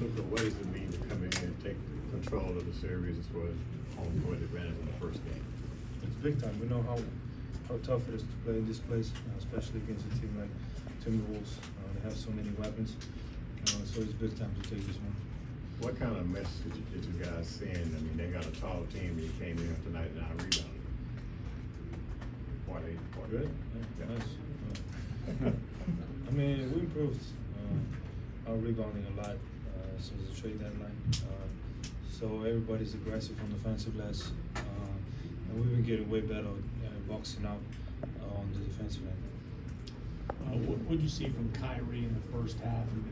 Luka, what does it mean to come in and take control of the series as far as home court advantage in the first game? It's big time. We know how tough it is to play in this place, especially against a team like Timberwolves. They have so many weapons, so it's big time to take this one. What kind of message did you guys send? I mean, they got a tall team, and you came in tonight and now rebounded. Good. Yeah, nice. I mean, we improved our rebounding a lot since the trade deadline. So everybody's aggressive on the defensive glass, and we've been getting way better boxing out on the defensive end. What did you see from Kyrie in the first half, and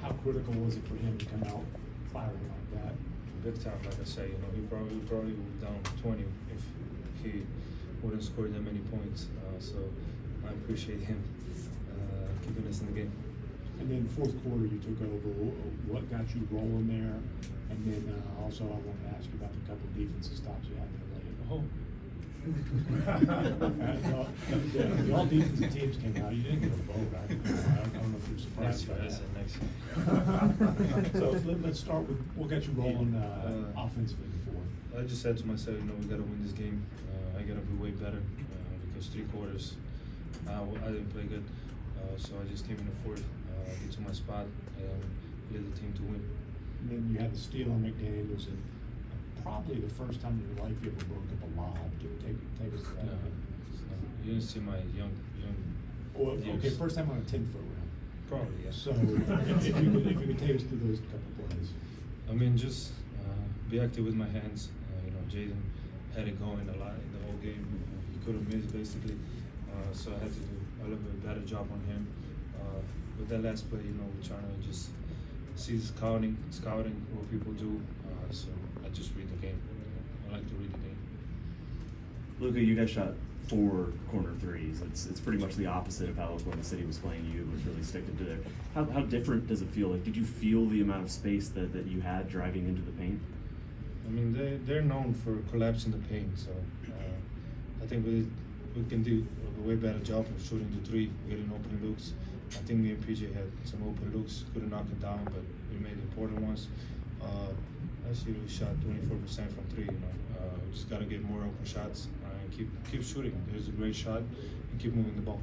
how critical was it for him to come out firing like that? Big time, like I say, he probably would be down 20 if he wouldn't score that many points. So I appreciate him keeping us in the game. And then fourth quarter, you took over. What got you rolling there? And then also, I wanted to ask you about the couple of defensive stops you had in the late. Oh. All defensive teams came out. You didn't get a vote. I don't know if you're surprised by that. So let's start with what got you rolling offensively in the fourth. I just said to myself, we got to win this game. I got to be way better because 3 quarters I didn't play good. So I just came in the fourth, get to my spot, and lead the team to win. And then you had the steal on McDaniels, and probably the first time in your life you ever broke up a lob. Take us to that. You didn't see my young Well, years. okay, first time on a 10-foot round. Probably, yeah. So if you could take us through those couple plays. I mean, just be active with my hands. Jaden had it going a lot in the whole game. He couldn't miss basically, so I had to do a little bit better job on him. With that last play, we're trying to just see scouting what people do. So I just read the game. I like to read the game. Luka, you guys shot 4 corner threes. It's pretty much the opposite of how Oklahoma City was playing you. It was really sticking to there. How different does it feel? Like, did you feel the amount of space that you had driving into the paint? I mean, they're known for collapsing the paint, so I think we can do a way better job of shooting the 3, getting open looks. I think me and PJ had some open looks, couldn't knock it down, but we made important ones. Actually, we shot 24% from 3. We just gotta get more open shots and keep shooting. There's a great shot and keep moving the ball.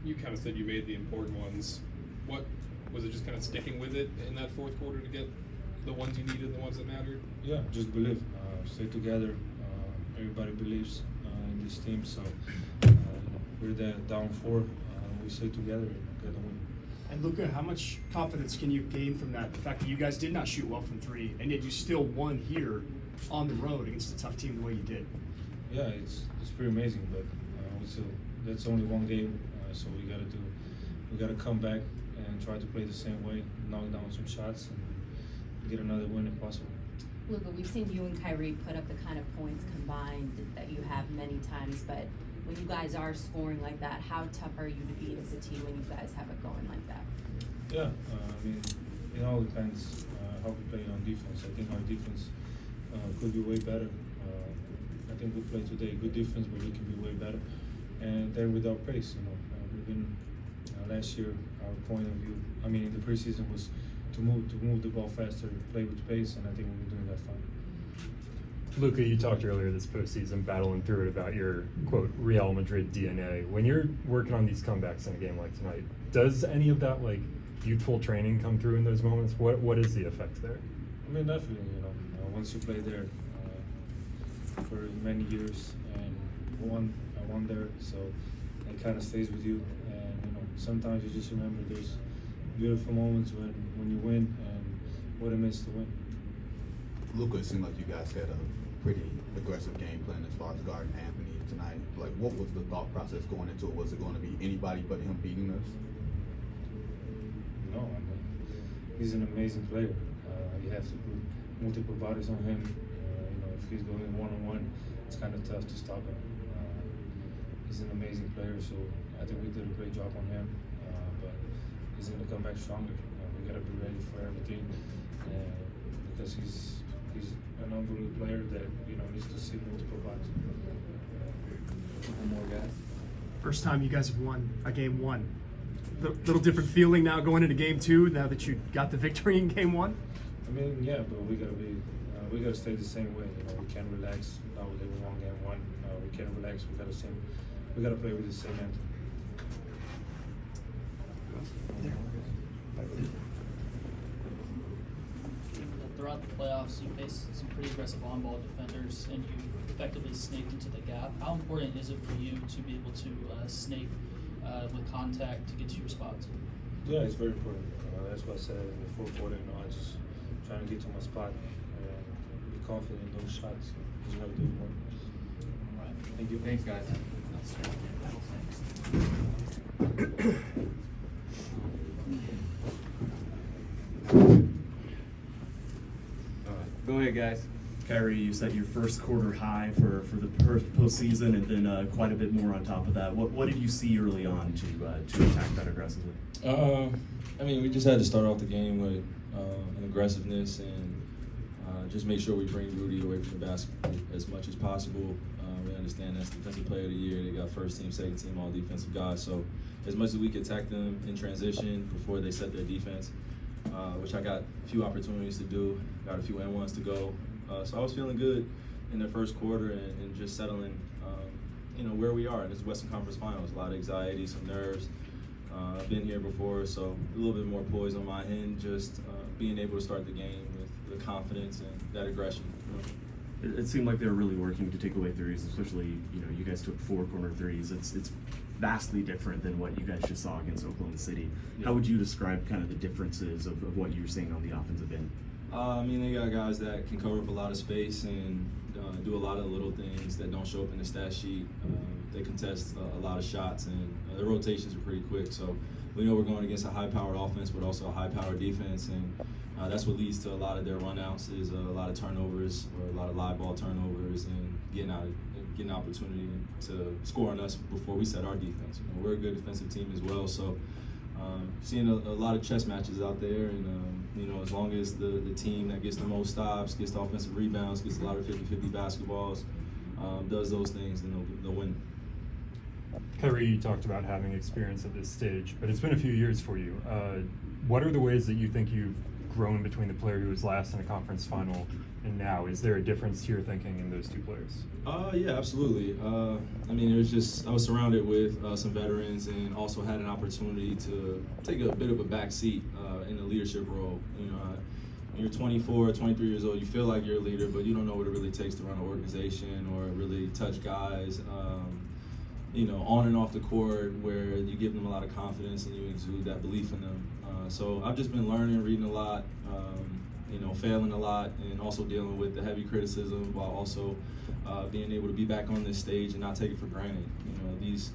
You kind of said you made the important ones. What was it? Just kind of sticking with it in that fourth quarter to get the ones you needed, the ones that mattered? Yeah, just believe. Stay together. Everybody believes in this team, so we're there down 4. We stay together and get the win. And Luka, how much confidence can you gain from that? The fact that you guys did not shoot well from 3, and yet you still won here on the road against a tough team the way you did. Yeah, it's pretty amazing, but that's only one game, so we gotta come back and try to play the same way, knock down some shots, and get another win if possible. Luka, we've seen you and Kyrie put up the kind of points combined that you have many times, but when you guys are scoring like that, how tough are you to beat as a team when you guys have it going like that? Yeah, I mean, it all depends how we play on defense. I think our defense could be way better. I think we played today good defense, but we can be way better. And they're with our pace, we've been last year. Our point of view, I mean, in the preseason was to move the ball faster, play with pace, and I think we're doing that fine. Luka, you talked earlier this postseason, battling through it, about your, quote, Real Madrid DNA. When you're working on these comebacks in a game like tonight, does any of that, youthful training come through in those moments? What is the effect there? I mean, definitely, once you play there for many years and I won there, so it kind of stays with you. And, sometimes you just remember those beautiful moments when you win and what it means to win. Luka, it seemed like you guys had a pretty aggressive game plan as far as guarding Anthony tonight. What was the thought process going into it? Was it going to be anybody but him beating us? No, I mean, he's an amazing player. You have to put multiple bodies on him. If he's going one-on-one, it's kind of tough to stop him. He's an amazing player, so I think we did a great job on him. But he's going to come back stronger. We got to be ready for everything because he's an unbelievable player that needs to see multiple bodies. One more, guys. First time you guys have won a game 1 little different feeling now going into game 2 now that you got the victory in game 1? I mean, yeah, but we gotta stay the same way. You know, we can't relax. No, they won game 1. We can't relax. We gotta play with the same mentality. Throughout the playoffs, you faced some pretty aggressive on-ball defenders, and you effectively snaked into the gap. How important is it for you to be able to snake with contact to get to your spots? Yeah, it's very important. That's what I said in the fourth quarter. You know, I just trying to get to my spot, be confident in those shots. Just gotta do more. All right. Thank you. Thanks, guys. Go ahead, guys. Kyrie, you set your first quarter high for the postseason, and then quite a bit more on top of that. What did you see early on to attack that aggressively? I mean, we just had to start off the game with an aggressiveness and just make sure we bring Rudy away from the basket as much as possible. We understand that's Defensive Player of the Year. They got first team, second team, all defensive guys. So as much as we could attack them in transition before they set their defense, which I got a few opportunities to do, got a few N1s to go. So I was feeling good in the first quarter and just settling, where we are in this Western Conference Finals. A lot of anxiety, some nerves. I've been here before, so a little bit more poise on my end, just being able to start the game with the confidence and that aggression. It seemed like they were really working to take away threes, especially, you guys took 4 corner threes. It's vastly different than what you guys just saw against Oklahoma City. Yeah. How would you describe kind of the differences of what you were seeing on the offensive end? I mean, they got guys that can cover up a lot of space and do a lot of little things that don't show up in the stat sheet. They contest a lot of shots, and their rotations are pretty quick. So we know we're going against a high-powered offense, but also a high-powered defense, and that's what leads to a lot of their runouts is a lot of turnovers or a lot of live ball turnovers and getting opportunity to score on us before we set our defense. We're a good defensive team as well, so seeing a lot of chess matches out there, and as long as the team that gets the most stops, gets the offensive rebounds, gets a lot of 50-50 basketballs, does those things, then they'll win. Kyrie, you talked about having experience at this stage, but it's been a few years for you. What are the ways that you think you've grown between the player who was last in a conference final and now? Is there a difference to your thinking in those two players? Yeah, absolutely. I mean, I was surrounded with some veterans and also had an opportunity to take a bit of a back seat in the leadership role. When you're 24, 23 years old, you feel like you're a leader, but you don't know what it really takes to run an organization or really touch guys, on and off the court, where you give them a lot of confidence and you exude that belief in them. So I've just been learning, reading a lot, failing a lot, and also dealing with the heavy criticism while also being able to be back on this stage and not take it for granted. These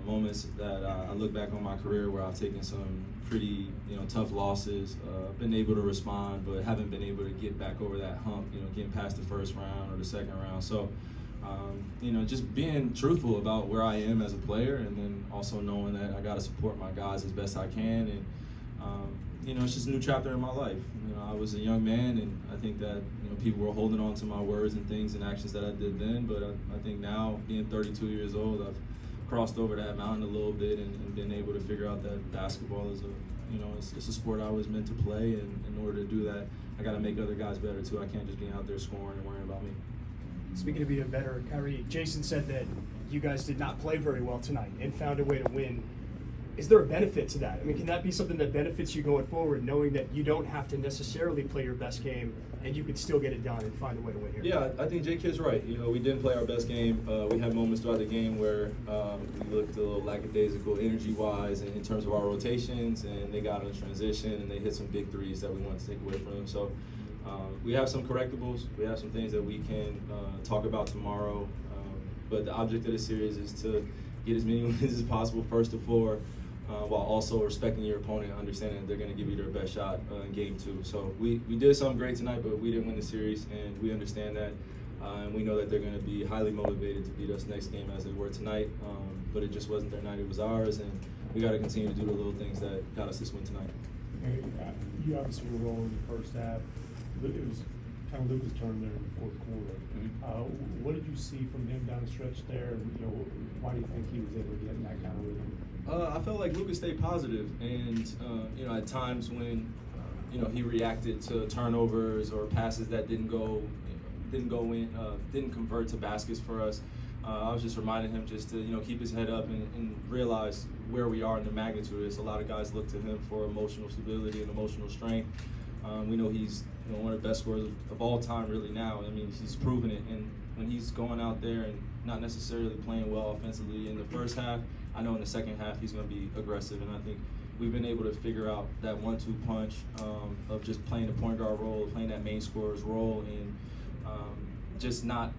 moments that I look back on my career where I've taken some pretty, tough losses, been able to respond, but haven't been able to get back over that hump, getting past the first round or the second round. So, just being truthful about where I am as a player, and then also knowing that I got to support my guys as best I can. And, it's just a new chapter in my life. I was a young man, and I think that, people were holding on to my words and things and actions that I did then. But I think now, being 32 years old, I've crossed over that mountain a little bit and been able to figure out that basketball is it's a sport I was meant to play. And in order to do that, I got to make other guys better too. I can't just be out there scoring and worrying about me. Speaking of being better, Kyrie, Jason said that you guys did not play very well tonight and found a way to win. Is there a benefit to that? I mean, can that be something that benefits you going forward, knowing that you don't have to necessarily play your best game and you can still get it done and find a way to win here? Yeah, I think J-Kid's right. We didn't play our best game. We had moments throughout the game where we looked a little lackadaisical energy-wise in terms of our rotations, and they got in transition and they hit some big threes that we wanted to take away from them. So we have some correctables. We have some things that we can talk about tomorrow. But the object of the series is to get as many wins as possible, first to 4, while also respecting your opponent, understanding that they're going to give you their best shot in game 2. So we did something great tonight, but we didn't win the series, and we understand that. And we know that they're going to be highly motivated to beat us next game as they were tonight. But it just wasn't their night, it was ours, and we got to continue to do the little things that got us this win tonight. Hey, you obviously were rolling in the first half. It was kind of Luka's turn there in the fourth quarter. Mm-hmm. What did you see from him down the stretch there? And, why do you think he was able to get in that kind of rhythm? I felt like Luka stayed positive, and you know, at times when you know he reacted to turnovers or passes that didn't go in, didn't convert to baskets for us. I was just reminding him just to, you know, keep his head up and realize where we are in the magnitude of this. A lot of guys look to him for emotional stability and emotional strength. We know he's, you know, one of the best scorers of all time really now. I mean, he's proven it. And when he's going out there and not necessarily playing well offensively in the first half, I know in the second half he's going to be aggressive. And I think we've been able to figure out that 1-2 punch of just playing the point guard role, playing that main scorer's role, and just not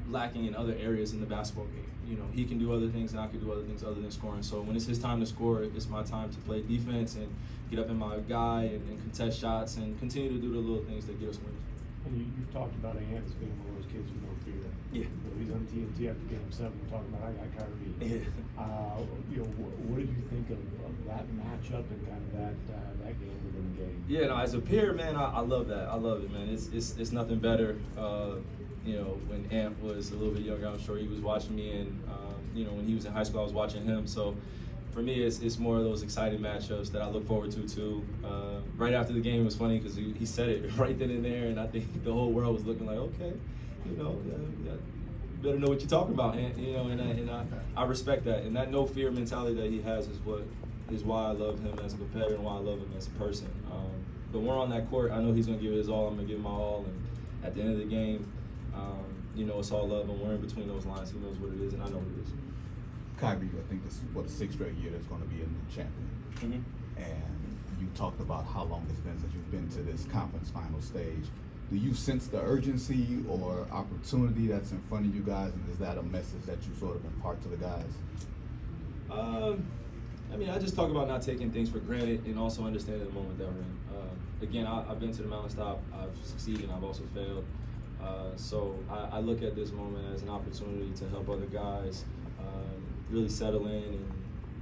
lacking in other areas in the basketball game. You know, he can do other things and I can do other things other than scoring. So when it's his time to score, it's my time to play defense and get up in my guy and contest shots and continue to do the little things that get us wins. And you've talked about Ant as being one of those kids with no fear. Yeah. You know, he's on TNT after Game 7. We're talking about I got Kyrie. Yeah. You know, what did you think of that matchup and kind of that game within the game? Yeah, no, as a peer, man, I love that. I love it, man. It's nothing better. You know, when Ant was a little bit younger, I'm sure he was watching me, and you know, when he was in high school, I was watching him. So for me, it's more of those exciting matchups that I look forward to too. Right after the game, it was funny because he said it right then and there, and I think the whole world was looking like, okay, you know, you better know what you're talking about, Ant. You know, and I respect that, and that no fear mentality that he has is why I love him as a competitor and why I love him as a person. But when we're on that court, I know he's gonna give it his all. I'm gonna give him my all, and at the end of the game, you know, it's all love, and we're in between those lines. He knows what it is, and I know what it is. Kyrie, I think this is the 6th straight year there's going to be a new champion. Mm-hmm. And you talked about how long it's been since you've been to this conference final stage. Do you sense the urgency or opportunity that's in front of you guys, and is that a message that you sort of impart to the guys? I mean, I just talk about not taking things for granted and also understanding the moment that we're in. Again, I've been to the mountaintop. I've succeeded and I've also failed. So I look at this moment as an opportunity to help other guys really settle in and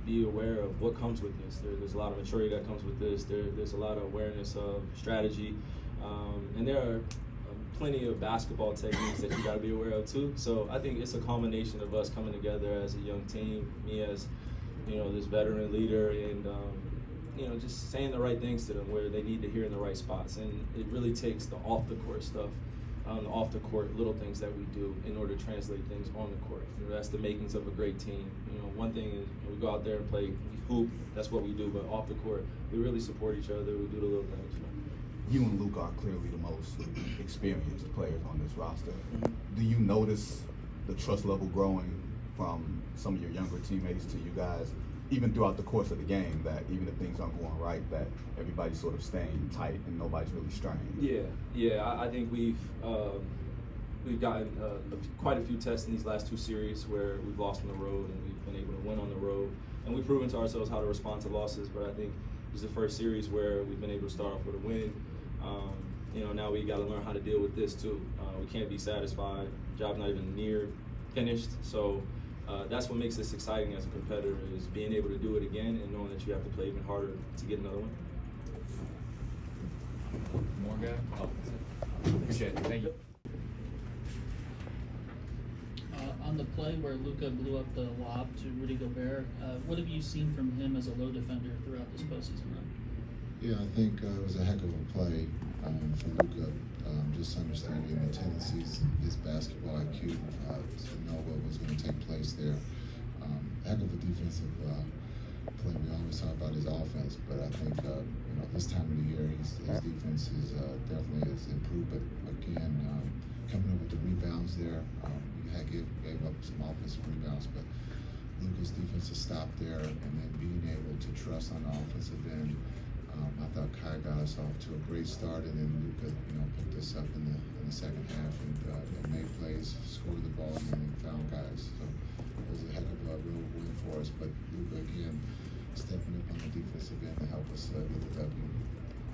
be aware of what comes with this. There's a lot of maturity that comes with this. There's a lot of awareness of strategy. And there are plenty of basketball techniques that you got to be aware of too. So I think it's a combination of us coming together as a young team, me as, you know, this veteran leader, and you know, just saying the right things to them where they need to hear in the right spots. And it really takes the off the court stuff, the off the court little things that we do in order to translate things on the court. You know, that's the makings of a great team. You know, one thing is we go out there and play, we hoop, that's what we do, but off the court, we really support each other, we do the little things. You and Luka are clearly the most experienced players on this roster. Mm-hmm. Do you notice the trust level growing from some of your younger teammates to you guys, even throughout the course of the game, that even if things aren't going right, that everybody's sort of staying tight and nobody's really strained? Yeah. I think we've gotten quite a few tests in these last 2 series where we've lost on the road and we've been able to win on the road, and we've proven to ourselves how to respond to losses. But I think this is the first series where we've been able to start off with a win. You know, now we got to learn how to deal with this too. We can't be satisfied. Job's not even near finished. So that's what makes this exciting as a competitor, is being able to do it again and knowing that you have to play even harder to get another win. More guy? Oh, appreciate it. Thank you. On the play where Luka blew up the lob to Rudy Gobert, what have you seen from him as a low defender throughout this postseason run? Yeah, I think it was a heck of a play for Luka. Just understanding the tendencies, his basketball IQ, to know what was going to take place there. Heck of a defensive play. We always talk about his offense, but I think you know, this time of the year, his defense is definitely has improved. But again, coming up with the rebounds there, gave up some offensive rebounds, but Luka's defensive stop there, and then being able to trust on the offensive end. I thought Kai got us off to a great start, and then Luka, you know, picked us up in the second half and made plays, scored the ball, and then found guys. So it was a heck of a real win for us. But Luka again stepping up on the defensive end to help us get the W.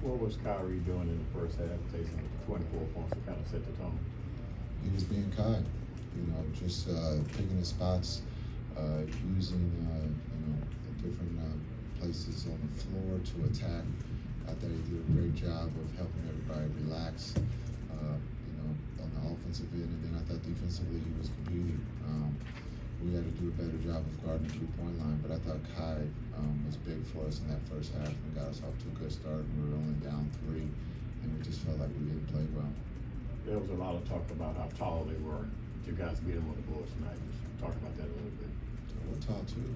What was Kyrie doing in the first half, taking 24 points to kind of set the tone? He was being Kai, you know, just picking his spots, using you know, the different places on the floor to attack. I thought he did a great job of helping everybody relax, you know, on the offensive end, and then I thought defensively he was competing. we had to do a better job of guarding the 3-point line, but I thought Kai was big for us in that first half and got us off to a good start. We were only down 3, and we just felt like we didn't play well. There was a lot of talk about how tall they were. You guys beat them on the boards tonight. Just talk about that a little bit. We're tall too.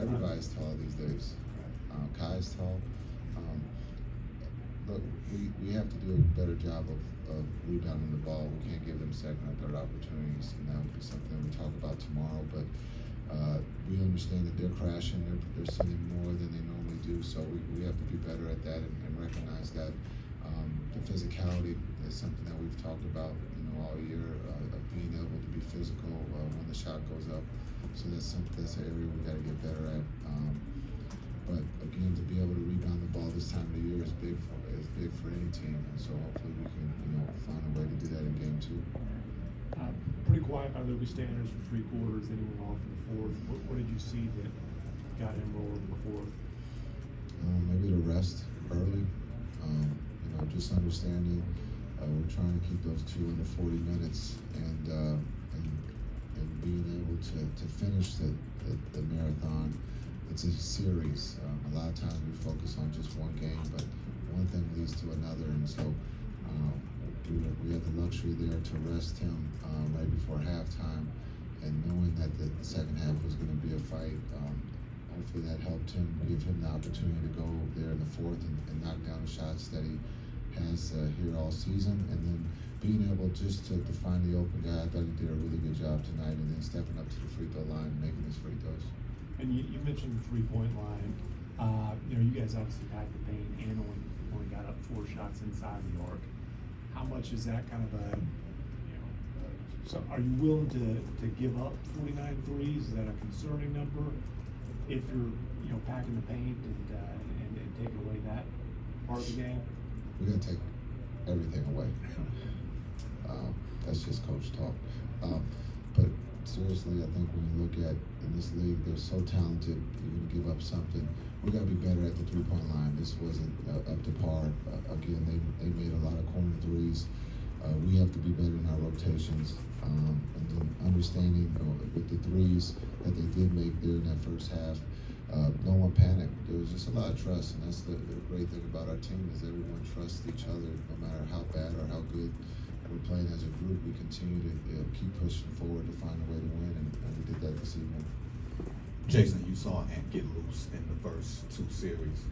Everybody's tall these days. Kai's tall. Look, we have to do a better job of rebounding the ball. We can't give them second or third opportunities, and that will be something that we talk about tomorrow. But we understand that they're crashing. They're sending more than they normally do, so we have to be better at that and recognize that. The physicality is something that we've talked about, all year, of being able to be physical when the shot goes up. So that's an area we got to get better at. But again, to be able to rebound the ball this time of the year is big for any team, and so hopefully we can find a way to do that in game 2. Pretty quiet by Luka standards for 3 quarters. Then he went off in the 4th. What did you see that got him rolling in the 4th? Maybe the rest early. Just understanding we're trying to keep those 2 under 40 minutes and being able to finish the marathon. It's a series. A lot of times we focus on just one game, but one thing leads to another, and so we had the luxury there to rest him right before halftime, and knowing that the second half was going to be a fight. Hopefully that helped him, give him the opportunity to go there in the 4th and knock down the shots that he has here all season, and then being able just to find the open guy. I thought he did a really good job tonight, and then stepping up to the free throw line and making his free throws. And you mentioned the 3-point line. You guys obviously packed the paint and only got up 4 shots inside the arc. How much is that kind of so are you willing to give up 49 threes? Is that a concerning number if you're packing the paint and taking away that part of the game? We're gonna take everything away. That's just coach talk. But seriously, I think when you look at in this league, they're so talented. You're gonna give up something. We gotta be better at the 3-point line. This wasn't up to par. Again, they made a lot of corner threes. We have to be better in our rotations, and then understanding with the threes that they did make there in that first half. No one panicked. There was just a lot of trust, and that's the great thing about our team is everyone trusts each other, no matter how bad or how good we're playing as a group. We continue to keep pushing forward to find a way to win, and we did that this evening. Jason, you saw Ant get loose in the first 2 series.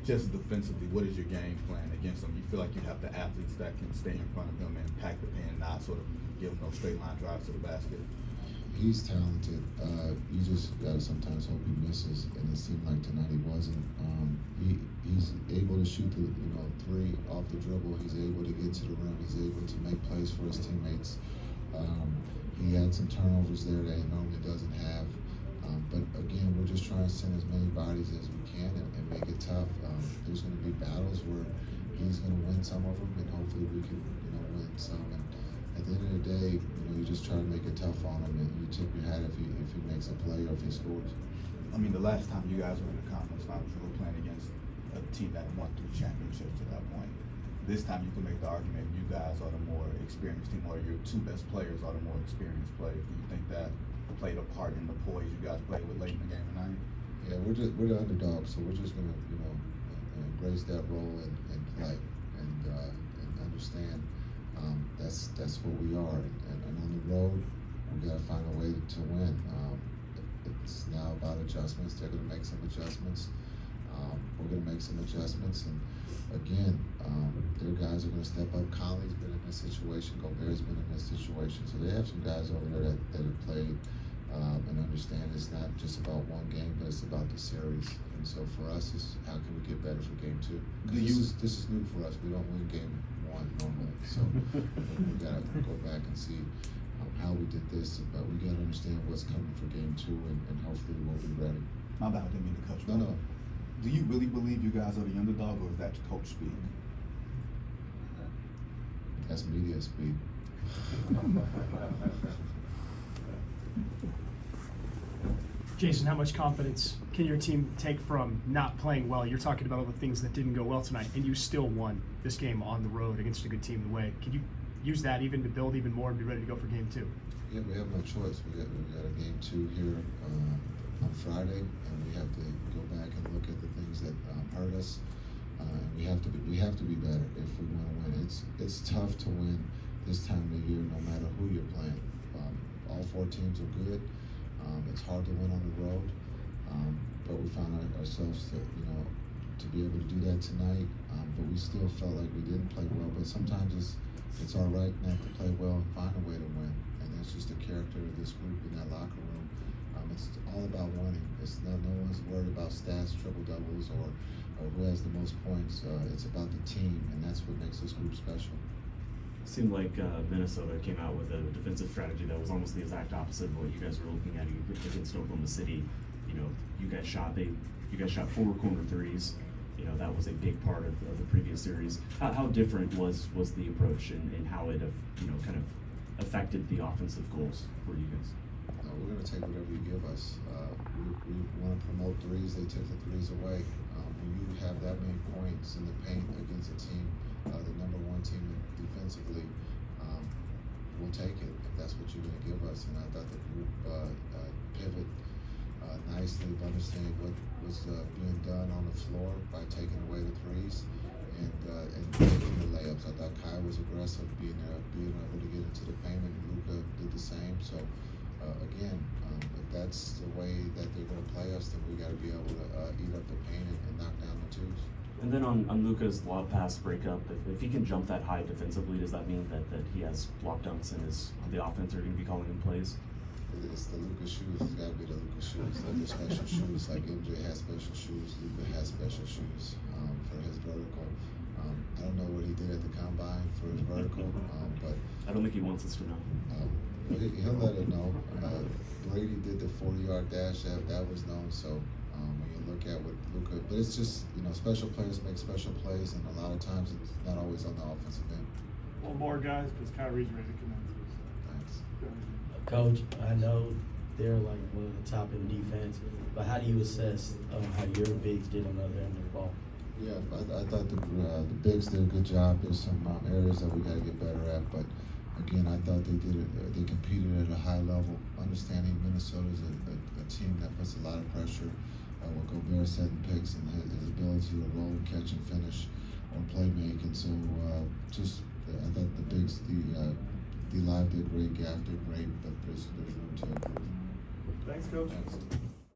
Just defensively, what is your game plan against them? You feel like you have the athletes that can stay in front of them and pack the paint, not sort of give them those straight line drives to the basket? He's talented. You just gotta sometimes hope he misses, and it seemed like tonight he wasn't. He's able to shoot the 3 off the dribble. He's able to get to the rim. He's able to make plays for his teammates. He had some turnovers there that he normally doesn't have. But again, we're just trying to send as many bodies as we can and make it tough. There's going to be battles where he's going to win some of them, and hopefully we can win some. And at the end of the day, you just try to make it tough on him, and you tip your hat if he makes a play or if he scores. I mean, the last time you guys were in the conference finals, you were playing against a team that won 3 championships to that point. This time you can make the argument you guys are the more experienced team, or your 2 best players are the more experienced players. Do you think that played a part in the poise you guys played with late in the game tonight? Yeah, we're the underdogs, so we're just gonna embrace that role and play and understand that's what we are. And on the road, we gotta find a way to win. It's now about adjustments. They're gonna make some adjustments. We're gonna make some adjustments, and again, their guys are gonna step up. Conley's been in this situation. Gobert's been in this situation, so they have some guys over there that have played. And understand it's not just about one game, but it's about the series. And so for us, it's how can we get better for game 2? This is new for us. We don't win game 1 normally, so we gotta go back and see how we did this. But we gotta understand what's coming for game 2, and hopefully we'll be ready. My bad, I didn't mean to cut you No. off. Do you really believe you guys are the underdog, or is that coach speak? That's media speak. Jason, how much confidence can your team take from not playing well? You're talking about all the things that didn't go well tonight, and you still won this game on the road against a good team the way. Can you use that even to build even more and be ready to go for game 2? Yeah, we have no choice. We got a game 2 here on Friday, and we have to go back and look at the things that hurt us. And we have to be better if we want to win. It's tough to win this time of the year, no matter who you're playing. All 4 teams are good. It's hard to win on the road, but we found ourselves to be able to do that tonight. But we still felt like we didn't play well. But sometimes it's all right not to play well and find a way to win. And that's just the character of this group in that locker room. It's all about winning. No one's worried about stats, triple doubles, or who has the most points. It's about the team, and that's what makes this group special. It seemed like Minnesota came out with a defensive strategy that was almost the exact opposite of what you guys were looking at against Oklahoma City. You guys shot 4 corner threes. That was a big part of the previous series. How different was the approach and how it kind of affected the offensive goals for you guys? We're going to take whatever you give us. We want to promote threes. They took the threes away. When you have that many points in the paint against a team, the number 1 team defensively, we'll take it if that's what you're going to give us. And I thought the group pivot nicely, understanding what was being done on the floor by taking away the threes and taking the layups. I thought Kai was aggressive, being able to get into the paint, and Luka did the same. So again, if that's the way that they're going to play us, then we got to be able to eat up the paint and knock down the twos. And then on Luka's lob pass breakup, if he can jump that high defensively, does that mean that he has block dunks and the offense are going to be calling him plays? It's the Luka shoes. It's got to be the Luka shoes. They're special shoes. Like MJ has special shoes, Luka has special shoes for his vertical. I don't know what he did at the combine for his vertical, but I don't think he wants us to know. He'll let it know. Brady did the 40-yard dash. That was known. So when you look at what Luka, but it's just special players make special plays, and a lot of times it's not always on the offensive end. One more, guys, because Kyrie's ready to come in. Thanks. Coach, I know they're like one of the top in defense, but how do you assess how your bigs did on the other end of the ball? Yeah, I thought the bigs did a good job. There's some areas that we got to get better at, but again, I thought they competed at a high level. Understanding Minnesota is a team that puts a lot of pressure. What Gobert setting picks and his ability to roll and catch and finish on playmaking. So I thought the bigs, D-Live did great, Gaff did great, but there's room to improve. Thanks, Coach. Thanks.